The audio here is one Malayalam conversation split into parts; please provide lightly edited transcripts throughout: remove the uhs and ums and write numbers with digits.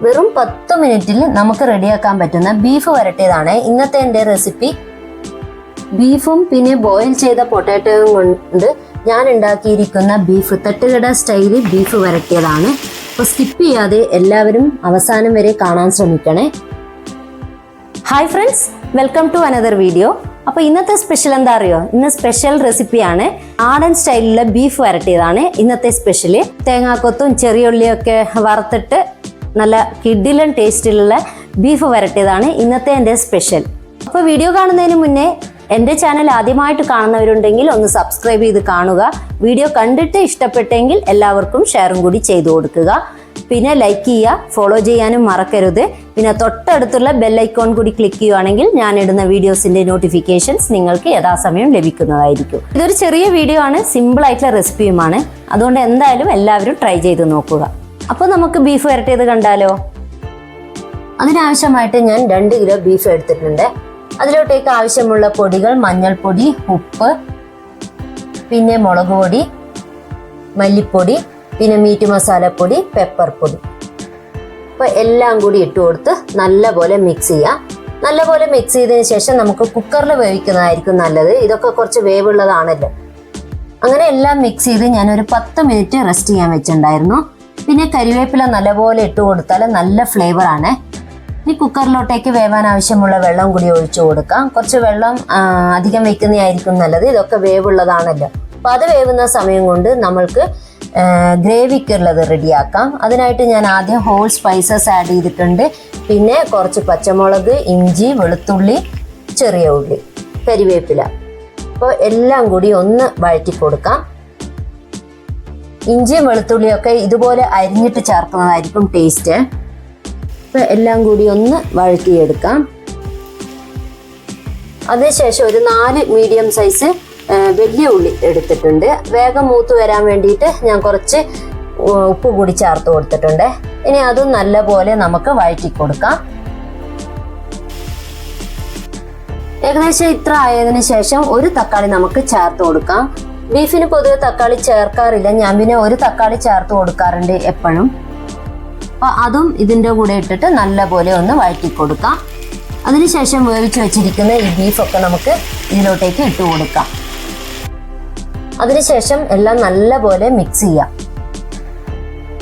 വെറും 10 മിനിറ്റിൽ നമുക്ക് റെഡിയാക്കാൻ പറ്റുന്ന ബീഫ് വരട്ടിയതാണ് ഇന്നത്തെ എൻ്റെ റെസിപ്പി. ബീഫും പിന്നെ ബോയിൽ ചെയ്ത പൊട്ടാറ്റോയും കൊണ്ട് ഞാൻ ഉണ്ടാക്കിയിരിക്കുന്ന ബീഫ് തട്ടുകട സ്റ്റൈലിൽ ബീഫ് വരട്ടിയതാണ്. അപ്പോൾ സ്കിപ്പ് ചെയ്യാതെ എല്ലാവരും അവസാനം വരെ കാണാൻ ശ്രമിക്കണേ. Hi friends, welcome to another video. അപ്പോൾ ഇന്നത്തെ സ്പെഷ്യൽ എന്താ അറിയോ? ഇന്ന് സ്പെഷ്യൽ റെസിപ്പിയാണ്. നാടൻ സ്റ്റൈലിലുള്ള ബീഫ് വരട്ടിയതാണ് ഇന്നത്തെ സ്പെഷ്യല്. തേങ്ങാക്കൊത്തും ചെറിയുള്ളിയൊക്കെ വറുത്തിട്ട് നല്ല കിഡിലൻ ടേസ്റ്റിലുള്ള ബീഫ് വരട്ടിയതാണ് ഇന്നത്തെ എൻ്റെ സ്പെഷ്യൽ. അപ്പോൾ വീഡിയോ കാണുന്നതിന് മുന്നേ എൻ്റെ ചാനൽ ആദ്യമായിട്ട് കാണുന്നവരുണ്ടെങ്കിൽ ഒന്ന് സബ്സ്ക്രൈബ് ചെയ്ത് കാണുക. വീഡിയോ കണ്ടിട്ട് ഇഷ്ടപ്പെട്ടെങ്കിൽ എല്ലാവർക്കും ഷെയറും കൂടി ചെയ്തു കൊടുക്കുക. പിന്നെ ലൈക്ക് ചെയ്യുക, ഫോളോ ചെയ്യാനും മറക്കരുത്. പിന്നെ തൊട്ടടുത്തുള്ള ബെല്ലൈക്കോൺ കൂടി ക്ലിക്ക് ചെയ്യുകയാണെങ്കിൽ ഞാൻ ഇടുന്ന വീഡിയോസിൻ്റെ നോട്ടിഫിക്കേഷൻസ് നിങ്ങൾക്ക് യഥാസമയം ലഭിക്കുന്നതായിരിക്കും. ഇതൊരു ചെറിയ വീഡിയോ ആണ്, സിമ്പിൾ ആയിട്ടുള്ള റെസിപ്പിയുമാണ്. അതുകൊണ്ട് എന്തായാലും എല്ലാവരും ട്രൈ ചെയ്ത് നോക്കുക. അപ്പോൾ നമുക്ക് ബീഫ് വരട്ടിയത് കണ്ടാലോ? അതിനാവശ്യമായിട്ട് ഞാൻ 2 കിലോ ബീഫ് എടുത്തിട്ടുണ്ട്. അതിലോട്ടേക്ക് ആവശ്യമുള്ള പൊടികൾ മഞ്ഞൾപ്പൊടി, ഉപ്പ്, പിന്നെ മുളക് പൊടി, മല്ലിപ്പൊടി, പിന്നെ മീറ്റ് മസാലപ്പൊടി, പെപ്പർ പൊടി. അപ്പോൾ എല്ലാം കൂടി ഇട്ട് കൊടുത്ത് നല്ലപോലെ മിക്സ് ചെയ്യാം. നല്ലപോലെ മിക്സ് ചെയ്തതിന് ശേഷം നമുക്ക് കുക്കറിൽ വേവിക്കുന്നതായിരിക്കും നല്ലത്. ഇതൊക്കെ കുറച്ച് വേവുള്ളതാണല്ലോ. അങ്ങനെ എല്ലാം മിക്സ് ചെയ്ത് ഞാനൊരു 10 മിനിറ്റ് റെസ്റ്റ് ചെയ്യാൻ വെച്ചിട്ടുണ്ടായിരുന്നു. പിന്നെ കരിവേപ്പില നല്ലപോലെ ഇട്ട് കൊടുത്താൽ നല്ല ഫ്ലേവർ ആണ്. ഇനി കുക്കറിലോട്ടേക്ക് വേവാൻ ആവശ്യമുള്ള വെള്ളം കൂടി ഒഴിച്ചു കൊടുക്കാം. കുറച്ച് വെള്ളം അധികം വെക്കുന്നതായിരിക്കും നല്ലത്. ഇതൊക്കെ വേവുള്ളതാണല്ലോ. അപ്പോൾ അത് വേവുന്ന സമയം കൊണ്ട് നമ്മൾക്ക് ഗ്രേവിക്കുള്ളത് റെഡിയാക്കാം. അതിനായിട്ട് ഞാൻ ആദ്യം ഹോൾ സ്പൈസസ് ആഡ് ചെയ്തിട്ടുണ്ട്. പിന്നെ കുറച്ച് പച്ചമുളക്, ഇഞ്ചി, വെളുത്തുള്ളി, ചെറിയ ഉള്ളി, കരിവേപ്പില. അപ്പോൾ എല്ലാം കൂടി ഒന്ന് വഴറ്റി കൊടുക്കാം. ഇഞ്ചിയും വെളുത്തുള്ളിയൊക്കെ ഇതുപോലെ അരിഞ്ഞിട്ട് ചേർക്കുന്നതായിരിക്കും ടേസ്റ്റ്. അപ്പോൾ എല്ലാം കൂടി ഒന്ന് വഴറ്റിയെടുക്കാം. അതിനുശേഷം ഒരു 4 മീഡിയം സൈസ് വലിയ ഉള്ളി എടുത്തിട്ടുണ്ട്. വേഗം മൂത്ത് വരാൻ വേണ്ടിയിട്ട് ഞാൻ കുറച്ച് ഉപ്പ് കൂടി ചേർത്ത് കൊടുത്തിട്ടുണ്ട്. ഇനി അതും നല്ലപോലെ നമുക്ക് വഴറ്റി കൊടുക്കാം. ഏകദേശം ഇത്ര ആയതിനു ശേഷം ഒരു തക്കാളി നമുക്ക് ചേർത്ത് കൊടുക്കാം. ബീഫിന് പൊതുവെ തക്കാളി ചേർക്കാറില്ല, ഞാൻ പിന്നെ ഒരു തക്കാളി ചേർത്ത് കൊടുക്കാറുണ്ട് എപ്പോഴും. അപ്പോൾ അതും ഇതിൻ്റെ കൂടെ ഇട്ടിട്ട് നല്ലപോലെ ഒന്ന് വഴറ്റി കൊടുക്കാം. അതിനുശേഷം വേവിച്ച് വെച്ചിരിക്കുന്ന ഈ ബീഫൊക്കെ നമുക്ക് ഇതിലോട്ടേക്ക് ഇട്ട് കൊടുക്കാം. അതിനുശേഷം എല്ലാം നല്ലപോലെ മിക്സ് ചെയ്യാം.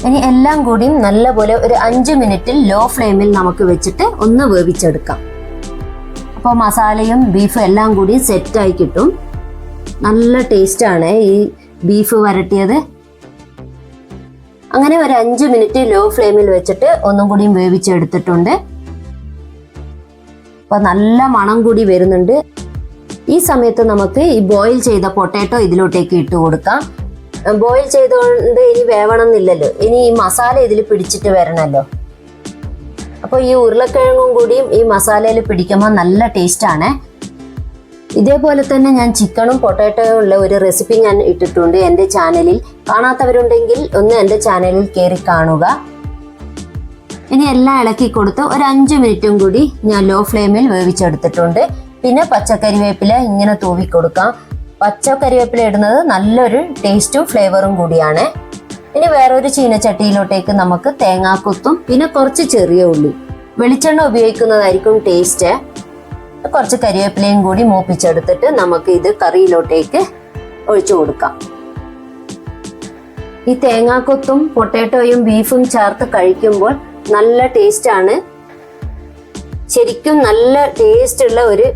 ഇനി എല്ലാം കൂടിയും നല്ലപോലെ ഒരു 5 മിനിറ്റിൽ ലോ ഫ്ലെയിമിൽ നമുക്ക് വെച്ചിട്ട് ഒന്ന് വേവിച്ചെടുക്കാം. അപ്പോൾ മസാലയും ബീഫും എല്ലാം കൂടി സെറ്റായി കിട്ടും. നല്ല ടേസ്റ്റാണ് ഈ ബീഫ് വരട്ടിയത്. അങ്ങനെ ഒരു 5 മിനിറ്റ് ലോ ഫ്ലെയിമിൽ വെച്ചിട്ട് ഒന്നും കൂടിയും വേവിച്ചെടുത്തിട്ടുണ്ട്. അപ്പോൾ നല്ല മണം കൂടി വരുന്നുണ്ട്. ഈ സമയത്ത് നമുക്ക് ഈ ബോയിൽ ചെയ്ത പൊട്ടാറ്റോ ഇതിലോട്ടേക്ക് ഇട്ട് കൊടുക്കാം. ബോയിൽ ചെയ്തുകൊണ്ട് ഇനി വേവണം എന്നില്ലല്ലോ, ഇനി ഈ മസാല ഇതിൽ പിടിച്ചിട്ട് വരണമല്ലോ. അപ്പോൾ ഈ ഉരുളക്കിഴങ്ങും കൂടിയും ഈ മസാലയിൽ പിടിക്കുമ്പോൾ നല്ല ടേസ്റ്റാണ്. ഇതേപോലെ തന്നെ ഞാൻ ചിക്കനും പൊട്ടാറ്റോയും ഉള്ള ഒരു റെസിപ്പി ഞാൻ ഇട്ടിട്ടുണ്ട് എൻ്റെ ചാനലിൽ. കാണാത്തവരുണ്ടെങ്കിൽ ഒന്ന് എൻ്റെ ചാനലിൽ കയറി കാണുക. ഇനി എല്ലാം ഇളക്കി കൊടുത്ത് ഒരു 5 മിനിറ്റും കൂടി ഞാൻ ലോ ഫ്ലെയിമിൽ വേവിച്ചെടുത്തിട്ടുണ്ട്. പിന്നെ പച്ചക്കറിവേപ്പില ഇങ്ങനെ തൂവി കൊടുക്കാം. പച്ചക്കറിവേപ്പില ഇടുന്നത് നല്ലൊരു ടേസ്റ്റും ഫ്ലേവറും കൂടിയാണ്. ഇനി വേറൊരു ചീനച്ചട്ടിയിലോട്ടേക്ക് നമുക്ക് തേങ്ങാക്കൊത്തും പിന്നെ കുറച്ച് ചെറിയ ഉള്ളി, വെളിച്ചെണ്ണ ഉപയോഗിക്കുന്നതായിരിക്കും ടേസ്റ്റ്. കുറച്ച് കരിവേപ്പിലയും കൂടി മൂപ്പിച്ചെടുത്തിട്ട് നമുക്ക് ഇത് കറിയിലോട്ടേക്ക് ഒഴിച്ചു കൊടുക്കാം. ഈ തേങ്ങാക്കൊത്തും പൊട്ടാറ്റോയും ബീഫും ചേർത്ത് കഴിക്കുമ്പോൾ നല്ല ടേസ്റ്റാണ്. ശരിക്കും നല്ല ടേസ്റ്റ് ഉള്ള ഒരു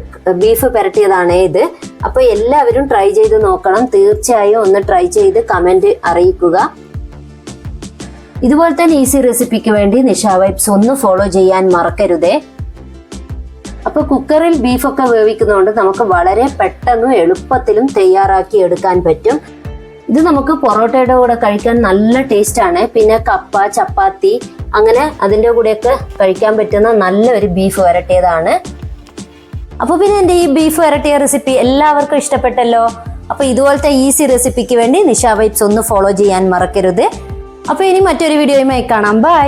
ബീഫ് പുരട്ടിയതാണ് ഇത്. അപ്പോൾ എല്ലാവരും ട്രൈ ചെയ്ത് നോക്കണം. തീർച്ചയായും ഒന്ന് ട്രൈ ചെയ്ത് കമന്റ് അറിയിക്കുക. ഇതുപോലെ തന്നെ ഈസി റെസിപ്പിക്ക് വേണ്ടി നിഷ വൈബ്സ് ഒന്ന് ഫോളോ ചെയ്യാൻ മറക്കരുതേ. അപ്പോൾ കുക്കറിൽ ബീഫൊക്കെ വേവിക്കുന്നതുകൊണ്ട് നമുക്ക് വളരെ പെട്ടെന്നും എളുപ്പത്തിലും തയ്യാറാക്കി എടുക്കാൻ പറ്റും. ഇത് നമുക്ക് പൊറോട്ടയുടെ കൂടെ കഴിക്കാൻ നല്ല ടേസ്റ്റാണ്. പിന്നെ കപ്പ, ചപ്പാത്തി അങ്ങനെ അതിൻ്റെ കൂടെയൊക്കെ കഴിക്കാൻ പറ്റുന്ന നല്ലൊരു ബീഫ് വരട്ടിയതാണ്. അപ്പോൾ പിന്നെ എൻ്റെ ഈ ബീഫ് വരട്ടിയ റെസിപ്പി എല്ലാവർക്കും ഇഷ്ടപ്പെട്ടല്ലോ. അപ്പോൾ ഇതുപോലത്തെ ഈസി റെസിപ്പിക്ക് വേണ്ടി നിഷ വൈബ്സ് ഒന്ന് ഫോളോ ചെയ്യാൻ മറക്കരുത്. അപ്പോൾ ഇനി മറ്റൊരു വീഡിയോയുമായി കാണാം. ബൈ.